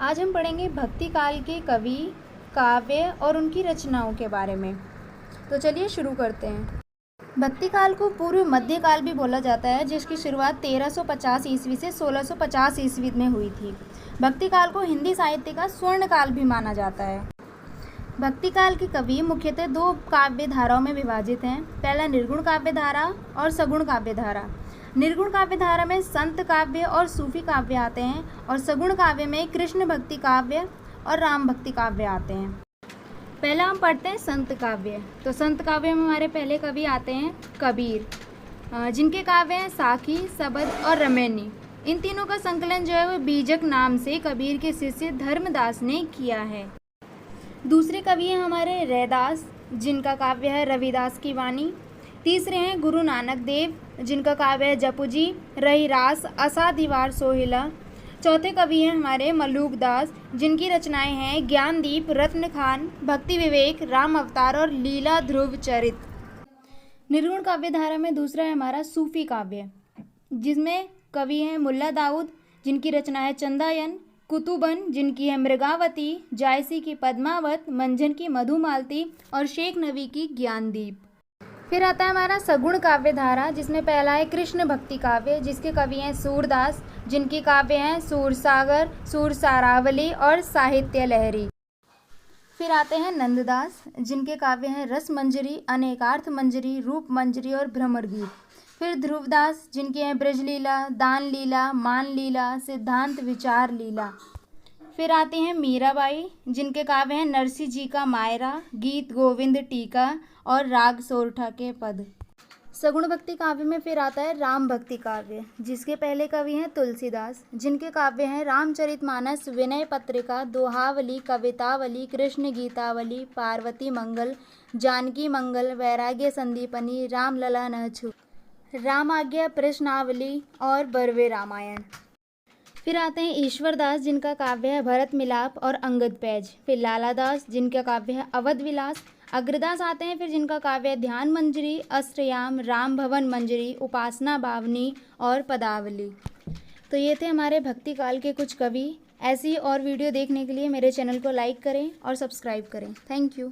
आज हम पढ़ेंगे भक्ति काल के कवि, काव्य और उनकी रचनाओं के बारे में। तो चलिए शुरू करते हैं। भक्ति काल को पूर्व मध्य काल भी बोला जाता है, जिसकी शुरुआत 1350 ईस्वी से 1650 ईस्वी में हुई थी। भक्ति काल को हिंदी साहित्य का स्वर्ण काल भी माना जाता है। भक्ति काल के कवि मुख्यतः दो काव्य धाराओं में विभाजित हैं। पहला निर्गुण काव्य धारा और सगुण काव्य धारा। निर्गुण काव्य धारा में संत काव्य और सूफी काव्य आते हैं और सगुण काव्य में कृष्ण भक्ति काव्य और राम भक्ति काव्य आते हैं। पहला हम पढ़ते हैं संत काव्य। तो संत काव्य में हमारे पहले कवि आते हैं कबीर, जिनके काव्य हैं साखी, सबद और रमैनी। इन तीनों का संकलन जो है वो बीजक नाम से कबीर के शिष्य धर्मदास ने किया है। दूसरे कवि हैं हमारे रैदास, जिनका काव्य है रविदास की वाणी। तीसरे हैं गुरु नानक देव, जिनका काव्य है जपुजी, रहीरास, असा दीवार सोहिला। चौथे कवि हैं हमारे मलूक दास, जिनकी रचनाएं हैं ज्ञानदीप, रत्न खान, भक्ति विवेक, राम अवतार और लीला ध्रुव चरित। निर्गुण काव्य धारा में दूसरा है हमारा सूफी काव्य, जिसमें कवि हैं मुल्ला दाऊद, जिनकी रचना है चंदायन, कुतुबन, जिनकी है मृगावती, जायसी की पद्मावत, मंझन की मधुमालती और शेख नवी की ज्ञानदीप। फिर आता है हमारा सगुण काव्य धारा, जिसमें पहला है कृष्ण भक्ति काव्य, जिसके कवि हैं सूरदास, जिनकी काव्य हैं सूरसागर, सूरसारावली और साहित्य लहरी। फिर आते हैं नंददास, जिनके काव्य हैं रस मंजरी, अनेकार्थ मंजरी, रूप मंजरी और भ्रमर गीत। फिर ध्रुवदास, जिनके हैं ब्रजलीला, दान लीला, मान लीला, सिद्धांत विचार लीला। फिर आते हैं मीराबाई, जिनके काव्य हैं नरसिंह जी का मायरा, गीत गोविंद टीका और राग सोरठा के पद। सगुण भक्ति काव्य में फिर आता है राम भक्ति काव्य, जिसके पहले कवि हैं तुलसीदास, जिनके काव्य हैं रामचरितमानस, विनय पत्रिका, दोहावली, कवितावली, कृष्ण गीतावली, पार्वती मंगल, जानकी मंगल, वैराग्य संदीपनी, राम लला न छू, राम आज्ञा, प्रश्नावली और बरवे रामायण। फिर आते हैं ईश्वरदास, जिनका काव्य है भरत मिलाप और अंगद पैज। फिर लालादास, जिनका काव्य है अवध विलास। अग्रदास आते हैं फिर, जिनका काव्य है ध्यान मंजरी, अष्टयाम, राम भवन मंजरी, उपासना बावनी और पदावली। तो ये थे हमारे भक्ति काल के कुछ कवि। ऐसी और वीडियो देखने के लिए मेरे चैनल को लाइक करें और सब्सक्राइब करें। Thank you.